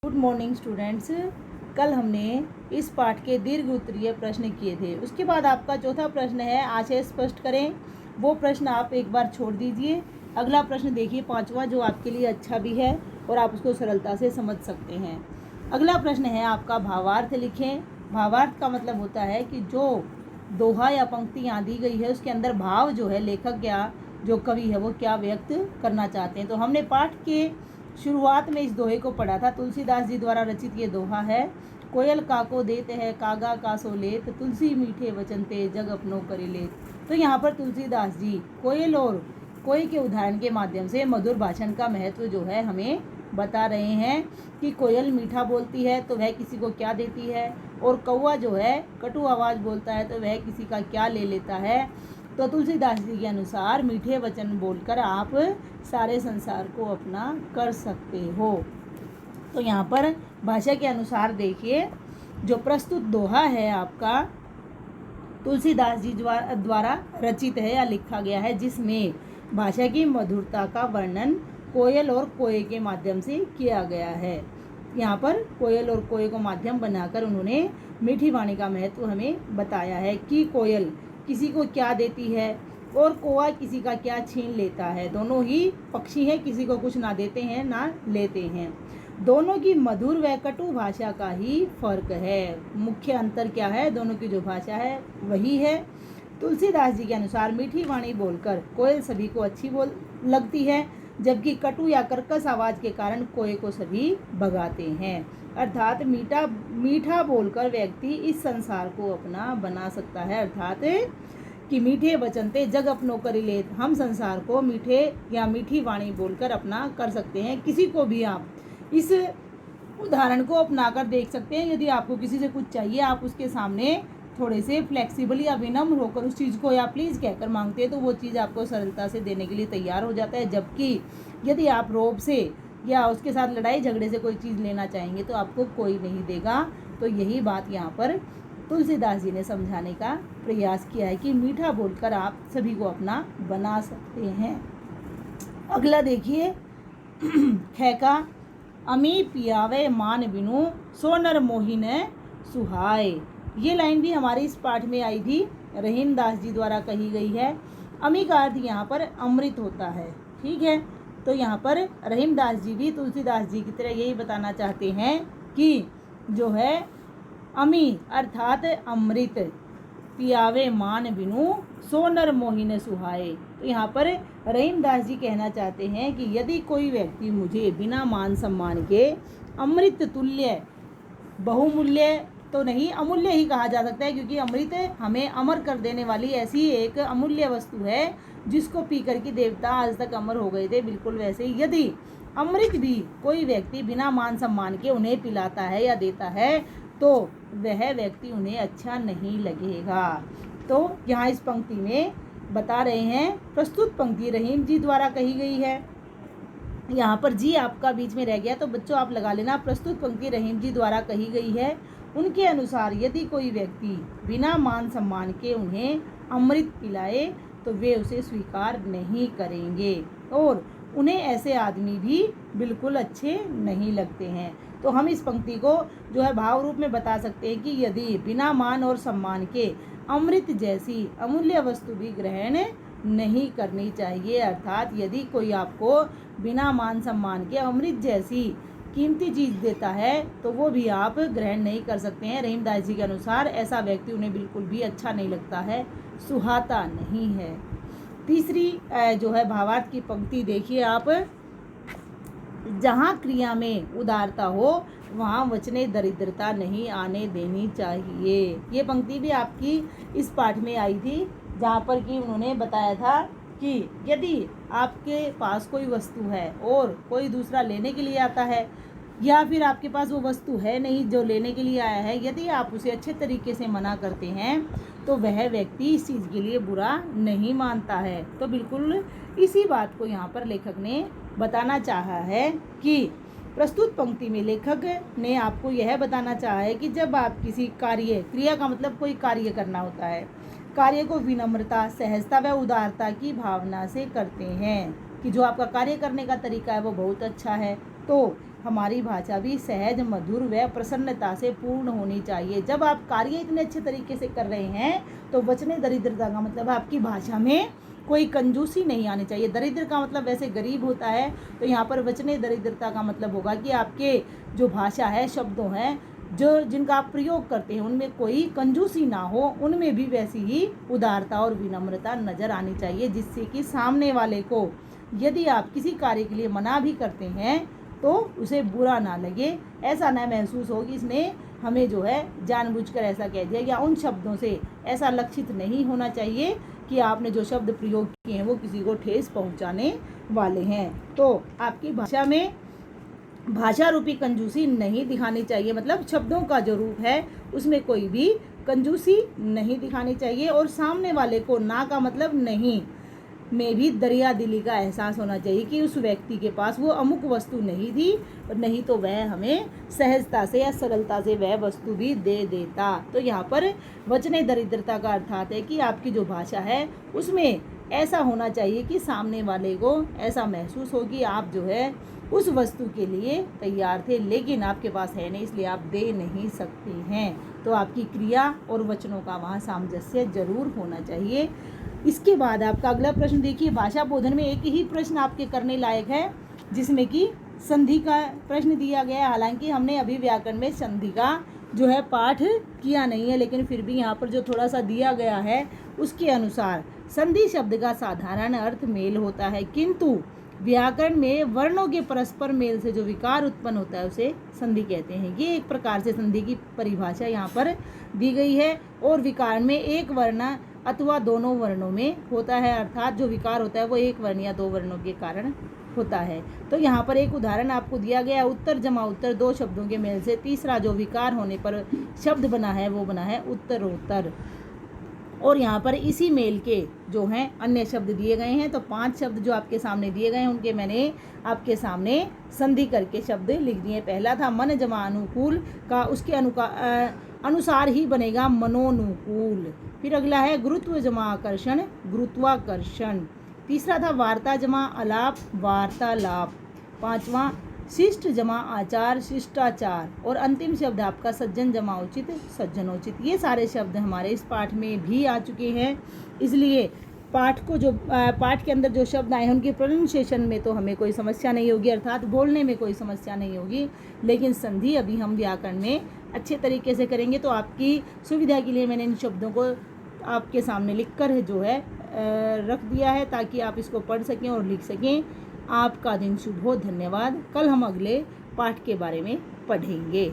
Good morning students. कल हमने इस पाठ के दीर्घ उत्तरीय प्रश्न किए थे। उसके बाद आपका चौथा प्रश्न है आशय स्पष्ट करें। वो प्रश्न आप एक बार छोड़ दीजिए। अगला प्रश्न देखिए पांचवा, जो आपके लिए अच्छा भी है और आप उसको सरलता से समझ सकते हैं। अगला प्रश्न है आपका भावार्थ लिखें। भावार्थ का मतलब होता है कि जो दोहा या पंक्ति यहाँ दी गई है उसके अंदर भाव जो है लेखक या जो कवि है वो क्या व्यक्त करना चाहते हैं। तो हमने पाठ के शुरुआत में इस दोहे को पढ़ा था। तुलसीदास जी द्वारा रचित ये दोहा है। कोयल काको देते है कागा कासो लेत, तुलसी मीठे वचन ते जग अपनो करि लेत। तो यहाँ पर तुलसीदास जी कोयल और कोई के उदाहरण के माध्यम से मधुर भाषण का महत्व जो है हमें बता रहे हैं कि कोयल मीठा बोलती है तो वह किसी को क्या देती है, और कौवा जो है कटु आवाज़ बोलता है तो वह किसी का क्या ले लेता है। तो तुलसीदास जी के अनुसार मीठे वचन बोलकर आप सारे संसार को अपना कर सकते हो। तो यहाँ पर भाषा के अनुसार देखिए, जो प्रस्तुत दोहा है आपका तुलसीदास जी द्वारा रचित है या लिखा गया है, जिसमें भाषा की मधुरता का वर्णन कोयल और कोए के माध्यम से किया गया है। यहाँ पर कोयल और कोए को माध्यम बनाकर उन्होंने मीठी वाणी का महत्व हमें बताया है कि कोयल किसी को क्या देती है और कौवा किसी का क्या छीन लेता है। दोनों ही पक्षी हैं, किसी को कुछ ना देते हैं ना लेते हैं। दोनों की मधुर व कटु भाषा का ही फर्क है। मुख्य अंतर क्या है? दोनों की जो भाषा है वही है। तुलसीदास जी के अनुसार मीठी वाणी बोलकर कोयल सभी को अच्छी लगती है, जबकि कटु या कर्कश आवाज के कारण कोए को सभी भगाते हैं। अर्थात मीठा बोलकर व्यक्ति इस संसार को अपना बना सकता है। अर्थात कि मीठे वचन ते जग अपनो करि लेत, हम संसार को मीठे या मीठी वाणी बोलकर अपना कर सकते हैं। किसी को भी आप इस उदाहरण को अपनाकर देख सकते हैं। यदि आपको किसी से कुछ चाहिए, आप उसके सामने थोड़े से फ्लेक्सिबल या विनम्र होकर उस चीज़ को या प्लीज़ कहकर मांगते हैं तो वो चीज़ आपको सरलता से देने के लिए तैयार हो जाता है। जबकि यदि आप रोब से या उसके साथ लड़ाई झगड़े से कोई चीज़ लेना चाहेंगे तो आपको कोई नहीं देगा। तो यही बात यहाँ पर तुलसीदास जी ने समझाने का प्रयास किया है कि मीठा बोलकर आप सभी को अपना बना सकते हैं। अगला देखिए खैका अमी पियावे मान बिनु सोनर मोहिन सुहाय। ये लाइन भी हमारे इस पाठ में आई थी, रहीम दास जी द्वारा कही गई है। अमी का अर्थ यहाँ पर अमृत होता है, ठीक है। तो यहाँ पर रहीम दास जी भी तुलसीदास जी की तरह यही बताना चाहते हैं कि जो है अमी अर्थात अमृत, पियावे मान बिनु सोनर मोहिन सुहाए। तो यहाँ पर रहीम दास जी कहना चाहते हैं कि यदि कोई व्यक्ति मुझे बिना मान सम्मान के अमृत तुल्य, बहुमूल्य तो नहीं अमूल्य ही कहा जा सकता है, क्योंकि अमृत हमें अमर कर देने वाली ऐसी एक अमूल्य वस्तु है जिसको पीकर के देवता आज तक अमर हो गए थे। बिल्कुल वैसे ही यदि अमृत भी कोई व्यक्ति बिना मान सम्मान के उन्हें पिलाता है या देता है तो वह व्यक्ति उन्हें अच्छा नहीं लगेगा। तो यहाँ इस पंक्ति में बता रहे हैं, प्रस्तुत पंक्ति रहीम जी द्वारा कही गई है। यहाँ पर जी आपका बीच में रह गया तो बच्चों आप लगा लेना। प्रस्तुत पंक्ति रहीम जी द्वारा कही गई है। उनके अनुसार यदि कोई व्यक्ति बिना मान सम्मान के उन्हें अमृत पिलाए तो वे उसे स्वीकार नहीं करेंगे और उन्हें ऐसे आदमी भी बिल्कुल अच्छे नहीं लगते हैं। तो हम इस पंक्ति को जो है भाव रूप में बता सकते हैं कि यदि बिना मान और सम्मान के अमृत जैसी अमूल्य वस्तु भी ग्रहण नहीं करनी चाहिए। अर्थात यदि कोई आपको बिना मान सम्मान के अमृत जैसी कीमती चीज़ देता है तो वो भी आप ग्रहण नहीं कर सकते हैं। रहीम दास जी के अनुसार ऐसा व्यक्ति उन्हें बिल्कुल भी अच्छा नहीं लगता है, सुहाता नहीं है। तीसरी जो है भावार्थ की पंक्ति देखिए आप, जहाँ क्रिया में उदारता हो वहाँ वचने दरिद्रता नहीं आने देनी चाहिए। ये पंक्ति भी आपकी इस पाठ में आई थी, जहाँ पर कि उन्होंने बताया था कि यदि आपके पास कोई वस्तु है और कोई दूसरा लेने के लिए आता है, या फिर आपके पास वो वस्तु है नहीं जो लेने के लिए आया है, यदि आप उसे अच्छे तरीके से मना करते हैं तो वह व्यक्ति इस चीज़ के लिए बुरा नहीं मानता है। तो बिल्कुल इसी बात को यहाँ पर लेखक ने बताना चाहा है कि प्रस्तुत पंक्ति में लेखक ने आपको यह बताना चाहा है कि जब आप किसी कार्य, क्रिया का मतलब कोई कार्य करना होता है, कार्य को विनम्रता, सहजता व उदारता की भावना से करते हैं कि जो आपका कार्य करने का तरीका है वो बहुत अच्छा है, तो हमारी भाषा भी सहज, मधुर व प्रसन्नता से पूर्ण होनी चाहिए। जब आप कार्य इतने अच्छे तरीके से कर रहे हैं तो वचने दरिद्रता का मतलब आपकी भाषा में कोई कंजूसी नहीं आनी चाहिए। दरिद्र का मतलब वैसे गरीब होता है, तो यहाँ पर वचने दरिद्रता का मतलब होगा कि आपके जो भाषा है, शब्दों हैं जो जिनका आप प्रयोग करते हैं, उनमें कोई कंजूसी ना हो, उनमें भी वैसी ही उदारता और विनम्रता नज़र आनी चाहिए, जिससे कि सामने वाले को यदि आप किसी कार्य के लिए मना भी करते हैं तो उसे बुरा ना लगे, ऐसा ना महसूस हो कि इसने हमें जो है जानबूझकर ऐसा कह दिया, या उन शब्दों से ऐसा लक्षित नहीं होना चाहिए कि आपने जो शब्द प्रयोग किए हैं वो किसी को ठेस पहुंचाने वाले हैं। तो आपकी भाषा में भाषा रूपी कंजूसी नहीं दिखानी चाहिए, मतलब शब्दों का जो रूप है उसमें कोई भी कंजूसी नहीं दिखानी चाहिए। और सामने वाले को ना का मतलब नहीं में भी दरिया दिली का एहसास होना चाहिए कि उस व्यक्ति के पास वो अमुक वस्तु नहीं थी, और नहीं तो वह हमें सहजता से या सरलता से वह वस्तु भी दे देता। तो यहाँ पर वचने दरिद्रता का अर्थात है कि आपकी जो भाषा है उसमें ऐसा होना चाहिए कि सामने वाले को ऐसा महसूस हो कि आप जो है उस वस्तु के लिए तैयार थे, लेकिन आपके पास है नहीं, इसलिए आप दे नहीं सकते हैं। तो आपकी क्रिया और वचनों का वहाँ सामंजस्य जरूर होना चाहिए। इसके बाद आपका अगला प्रश्न देखिए, भाषा बोधन में एक ही प्रश्न आपके करने लायक है, जिसमें कि संधि का प्रश्न दिया गया है। हालांकि हमने अभी व्याकरण में संधि का जो है पाठ किया नहीं है, लेकिन फिर भी यहाँ पर जो थोड़ा सा दिया गया है उसके अनुसार संधि शब्द का साधारण अर्थ मेल होता है, किंतु व्याकरण में वर्णों के परस्पर मेल से जो विकार उत्पन्न होता है उसे संधि कहते हैं। ये एक प्रकार से संधि की परिभाषा यहाँ पर दी गई है। और विकार में एक वर्ण अथवा दोनों वर्णों में होता है, अर्थात जो विकार होता है वो एक वर्ण या दो वर्णों के कारण होता है। तो यहाँ पर एक उदाहरण आपको दिया गया, उत्तर जमा उत्तर, दो शब्दों के मेल से तीसरा जो विकार होने पर शब्द बना है वो बना है उत्तरोत्तर। और यहाँ पर इसी मेल के जो हैं अन्य शब्द दिए गए हैं। तो 5 शब्द जो आपके सामने दिए गए हैं उनके मैंने आपके सामने संधि करके शब्द लिख दिए। पहला था मन जमा अनुकूल का, उसके अनुसार ही बनेगा मनोनुकूल। फिर अगला है गुरुत्व जमा आकर्षण, गुरुत्वाकर्षण। तीसरा था वार्ता जमा आलाप, वार्तालाप। 5वां शिष्ट जमा आचार, शिष्टाचार। और अंतिम शब्द आपका सज्जन जमा उचित, सज्जनोचित। ये सारे शब्द हमारे इस पाठ में भी आ चुके हैं, इसलिए पाठ के अंदर जो शब्द आए हैं उनके प्रोनाउंसिएशन में तो हमें कोई समस्या नहीं होगी, अर्थात बोलने में कोई समस्या नहीं होगी। लेकिन संधि अभी हम व्याकरण में अच्छे तरीके से करेंगे। तो आपकी सुविधा के लिए मैंने इन शब्दों को आपके सामने लिखकर जो है रख दिया है, ताकि आप इसको पढ़ सकें और लिख सकें। आपका दिन शुभ हो। धन्यवाद। कल हम अगले पाठ के बारे में पढ़ेंगे।